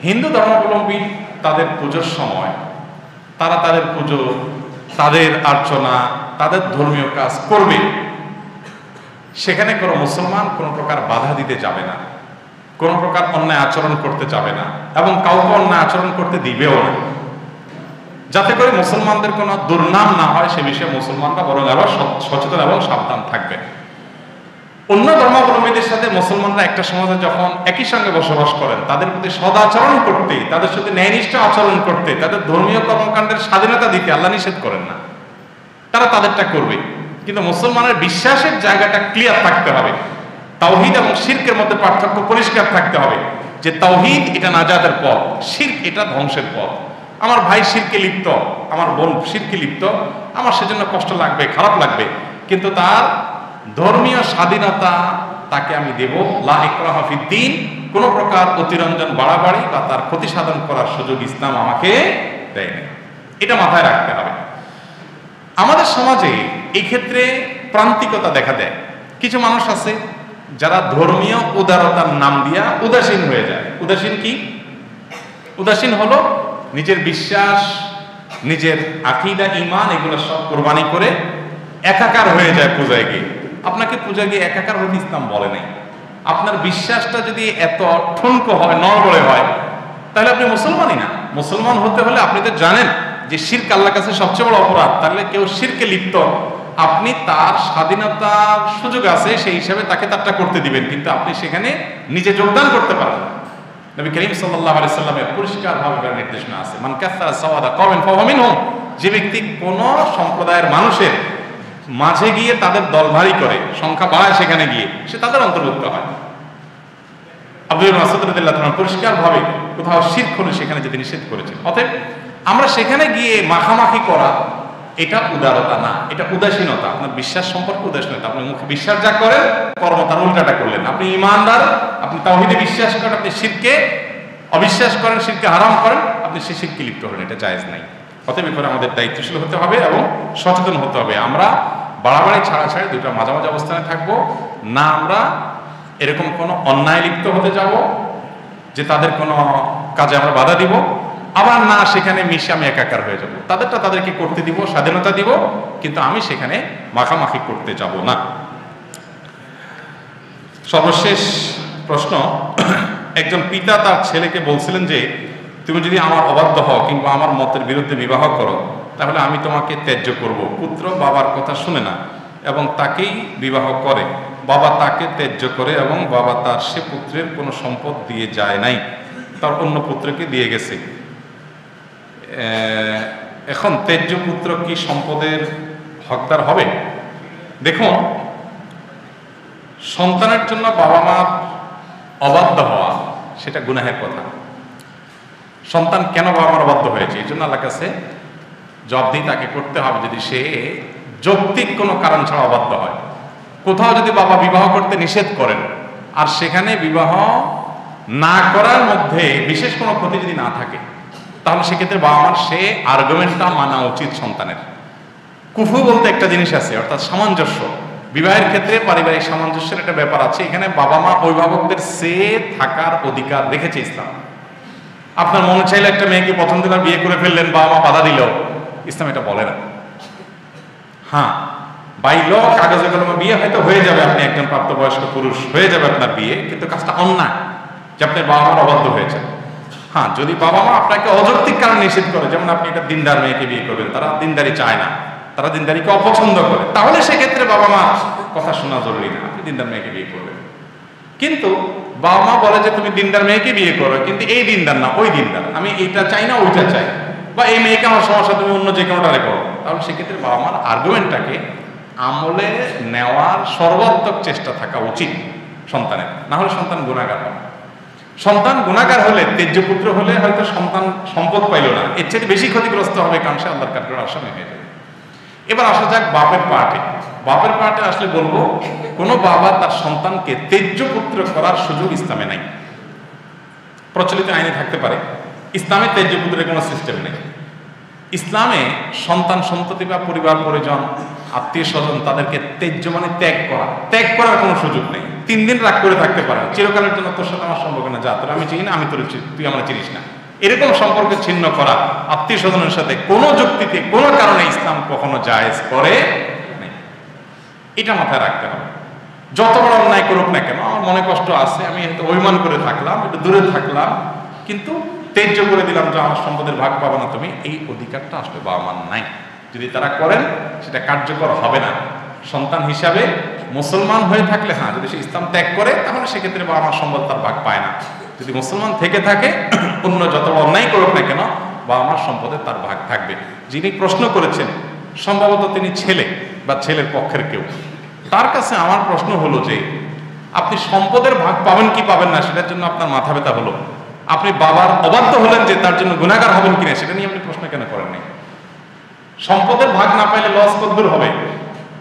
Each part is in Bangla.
হিন্দু ধর্মাবলম্বী তাদের পুজোর সময় তারা তাদের পুজো, তাদের অর্চনা, তাদের ধর্মীয় কাজ করবে, সেখানে কোনো মুসলমান কোনো প্রকার বাধা দিতে যাবে না, কোনো প্রকার অন্যায় আচরণ করতে যাবে না, এবং কাউকে অন্যায় আচরণ করতে দিবেও না, যাতে করে মুসলমানদের কোনো দুর্নাম না হয় সে বিষয়ে মুসলমানরা বরং আরো সচেতন এবং সাবধান থাকবে। অন্য ধর্মাবলম্বীদের সাথে মুসলমানরা একটা সমাজে যখন একই সঙ্গে বসবাস করেন, তাদের প্রতি সদাচরণ করতে, তাদের সাথে ন্যায়নিষ্ঠ আচরণ করতে, তাদের ধর্মীয় কর্মকাণ্ডের স্বাধীনতা দিতে আল্লাহ নিষেধ করেন না, তারা তাদেরটা করবে। কিন্তু মুসলমানের বিশ্বাসের জায়গাটা ক্লিয়ার থাকতে হবে, তাওহীদ এবং শিরকের মধ্যে পার্থক্য পরিষ্কার থাকতে হবে, যে তাওহীদ এটা নাজাতের পথ, শিরক এটা ধ্বংসের পথ। আমার ভাই শিরকে লিপ্ত, আমার বোন শিরকে লিপ্ত, আমার সেজন্য কষ্ট লাগবে, খারাপ লাগবে, কিন্তু তার ধর্মীয় স্বাধীনতা তাকে আমি দেব, লা ইকরাহা ফিদ্দীন, কোন প্রকার অতিরঞ্জন বাড়াবাড়ি বা তার ক্ষতি সাধন করার সুযোগ ইসলাম আমাকে দেয়নি। এটা মাথায় রাখতে হবে। আমাদের সমাজে এই ক্ষেত্রে প্রান্তিকতা দেখা দেয়। কিছু মানুষ আছে যারা ধর্মীয় উদারতার নাম দিয়া উদাসীন হয়ে যায়। উদাসীন কি? উদাসীন হলো নিজের বিশ্বাস, নিজের আকীদা, ঈমান এগুলো সব কোরবানি করে একাকার হয়ে যায় পূজায় গিয়ে। আপনাকে পূজা গিয়ে একাকার হতে ইসলাম বলে নাই। আপনার বিশ্বাসটা যদি এত ঠুনকো হয়, নড়বড়ে হয়, তাহলে আপনি মুসলমানই না। মুসলমান হতে হলে আপনি তো জানেন যে শিরক আল্লাহর কাছে সবচেয়ে বড় অপরাধ। তাহলে কেউ শিরকে লিপ্ত, আপনি তার স্বাধীনতার সুযোগ আছে, সেই হিসাবে তাকে তারটা করতে দিবেন, কিন্তু আপনি সেখানে নিজে যোগদান করতে পারেন না। নবী করিম সাল্লাল্লাহু আলাইহি সাল্লামের পরিষ্কারভাবে নির্দেশনা আছে, মান কাসারা সাওয়াদা কওমিন ফাহুয়া মিনহুম, যে ব্যক্তি কোন সম্প্রদায়ের মানুষের মাঝে গিয়ে তাদের দল ভারী করে, সংখ্যা বাড়ায় সেখানে গিয়ে, সে তাদের অন্তর্ভুক্ত হয়। আব্দুল মাসউদ রাদিয়াল্লাহু তাআলা পরিষ্কারভাবে কোথাও শিরক হলে সেখানে যেতে নিষেধ করেছেন। অতএব আমরা সেখানে গিয়ে মাখামাখি করা এটা উদারতা না, এটা উদাসীনতা। আপনার বিশ্বাস সম্পর্কে উদাসীনতা। আপনি মুখে বিশ্বাস যা করেন, কর্ম তার উল্টাটা করলেন। আপনি ঈমানদার, আপনি তাওহীদে বিশ্বাস করেন, আপনি শিরকে অবিশ্বাস করেন, শিরকে হারাম করেন, আপনি সে শিরকে লিপ্ত হলেন, এটা জায়েজ নাই। অতএব এরপরে আমাদের দায়িত্বশীল হতে হবে এবং সচেতন হতে হবে। আমরা বাড়াবাড়ি ছাড়াছাড়ি দুটো মাঝামাঝি অবস্থানে থাকবো না। আমরা এরকম কোনো অন্যায় লিপ্ত হতে যাব যে তাদের কোনো কাজে আমরা বাধা দিব, আবার না সেখানে মিশে আমি একাকার হয়ে যাব। তাদেরটা তাদেরকে করতে দিব, স্বাধীনতা দিব, কিন্তু আমি সেখানে মাখামাখি করতে যাব না। সর্বশেষ প্রশ্ন, একজন পিতা তার ছেলেকে বলছিলেন যে তুমি যদি আমার অবাধ্য হও কিংবা আমার মতের বিরুদ্ধে বিবাহ করো, তাহলে আমি তোমাকে ত্যায্য করব। পুত্র বাবার কথা শুনে না এবং তাকেই বিবাহ করে। বাবা তাকে ত্যায্য করে এবং বাবা তার সে পুত্রের কোনো সম্পদ দিয়ে যায় নাই, তার অন্য পুত্রকে দিয়ে গেছে। এখন ত্যায্য পুত্র কি সম্পদের হকদার হবে? দেখুন, সন্তানের জন্য বাবা মার অবাধ্য হওয়া সেটা গুনাহের কথা। সন্তান কেন বাবা মার অবাধ্য হয়েছে, এই জন্য আল্লাহর কাছে জবাবদিহি তাকে করতে হবে যদি সে যৌক্তিক কোনো কারণ ছাড়া অবাধ্য হয়। কোথাও যদি বাবা বিবাহ করতে নিষেধ করেন আর সেখানে বিবাহ না করার মধ্যে বিশেষ কোনো ক্ষতি যদি না থাকে, তাহলে সেক্ষেত্রে বাবা মার সে আর্গুমেন্টটা মানা উচিত সন্তানের। কুফু বলতে একটা জিনিস আছে, অর্থাৎ সামঞ্জস্য। বিবাহের ক্ষেত্রে পারিবারিক সামঞ্জস্যের একটা ব্যাপার আছে। এখানে বাবা মা অভিভাবকদের সে থাকার অধিকার রেখেছে ইসলাম। আপনার মনে চাইলে একটা মেয়েকে পছন্দ করে বিয়ে করে ফেললেন, বাবা মা বাধা দিল, ইসলাম এটা বলে না। হ্যাঁ, বাই ল কাগজে কলমে বিয়ে হয়তো হয়ে যাবে, আপনি একজন প্রাপ্তবয়স্ক পুরুষ হয়ে যাবে আপনার বিয়ে, কিন্তু কাজটা অন্যায় যে আপনার বাবা মার অবাধ্য হয়েছে। হ্যাঁ, যদি বাবা মা আপনাকে অযৌক্তিক কারণ নিষেধ করে, যেমন আপনি একটা দিনদার মেয়েকে বিয়ে করবেন, তারা দিনদারি চায় না, তারা দিনদারিকে অপছন্দ করে, তাহলে সেক্ষেত্রে বাবা মা কথা শোনা জরুরি না, আপনি দিনদার মেয়েকে বিয়ে করবেন। কিন্তু বাবা মা বলে যে তুমি দিনদার মেয়েকে বিয়ে করো, কিন্তু এই দিনদার না ওই দিনদার, আমি এইটা চাই না ওইটা চাই, বা এই মেয়েকে আমার সমস্যা, তুমি অন্য যে কোনোটা রেখো, তাহলে সেক্ষেত্রে বাবা মার আর্গুমেন্টটাকে আমলে নেওয়ার সর্বাত্মক চেষ্টা থাকা উচিত সন্তানের। না হলে সন্তান গুনাহগার হবে। সন্তান গুনাহগার হলে, ত্যায্য পুত্র হলে হয়তো সন্তান সম্পদ পাইল না, এর চেয়ে বেশি ক্ষতিগ্রস্ত হবে, কারণ সে আল্লাহর কাঠগড়ার আসামি হয়ে যাবে। এবার আসা যাক বাপের পার্টে। বাপের পার্টে আসলে বলবো, কোনো বাবা তার সন্তানকে ত্যায্য পুত্র করার সুযোগ ইসলামে নাই। প্রচলিত আইনে থাকতে পারে, ইসলামে ত্যায্য পুত্রের কোনো সিস্টেম নেই। ইসলামে সন্তান সন্ততি বা পরিবার পরিজন আত্মীয় স্বজন তাদেরকে ত্যায্য মানে ত্যাগ করার কোনো সুযোগ নেই। 3 দিন রাগ করে থাকতে পারে, চিরকালের জন্য তোর সাথে আমার সম্পর্ক না, যা তোর আমি চিনি না, আমি তোর তুই আমার চিনিস না, এরকম সম্পর্ক ছিন্ন করা আত্মীয় স্বজনের সাথে কোনো যুক্তিতে কোনো কারণে ইসলাম কখনো জায়েজ করে নেই। এটা মাথায় রাখতে হবে। যত বড় অন্যায় করুক না কেন, আমার মনে কষ্ট আছে, আমি হয়তো অভিমান করে থাকলাম, একটু দূরে থাকলাম, কিন্তু ত্যায্য করে দিলাম যে আমার সম্পদের ভাগ পাবে না তুমি, এই অধিকারটা আসলে বাবা মার নাই। যদি তারা করেন সেটা কার্যকর হবে না। সন্তান হিসাবে মুসলমান হয়ে থাকলে হ্যাঁ, যদি সে ইসলাম ত্যাগ করে তাহলে সেক্ষেত্রে বাবা মার সম্পদ তার ভাগ পায় না। যদি মুসলমান থেকে থাকে, অন্য যত অন্যায় করুক না কেন, বাবা মার সম্পদে তার ভাগ থাকবে। যিনি প্রশ্ন করেছেন সম্ভবত তিনি ছেলে বা ছেলের পক্ষের কেউ। তার কাছে আমার প্রশ্ন হলো যে আপনি সম্পদের ভাগ পাবেন কি পাবেন না সেটার জন্য আপনার মাথা ব্যথা হলো, আপনি বাবার অবাধ্য হলেন যে তার জন্য গুনাহগার হবেন কিনা সেটা নিয়ে আপনি প্রশ্ন কেন করেননি? সম্পদের ভাগ না পাইলে লস কতদূর হবে?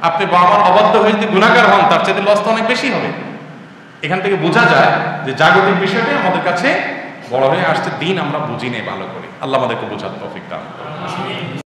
আপনি বাবার অবাধ্য হয়ে যদি গুনাহগার হন তার চাইতে লস তো অনেক বেশি হবে। এখান থেকে বোঝা যায় যে জাগতিক বিষয়টা আমাদের কাছে বড় হয়ে আসছে, দিন আমরা বুঝি নেই ভালো করে। আল্লাহ আমাদেরকে বোঝার তৌফিক দান করুন।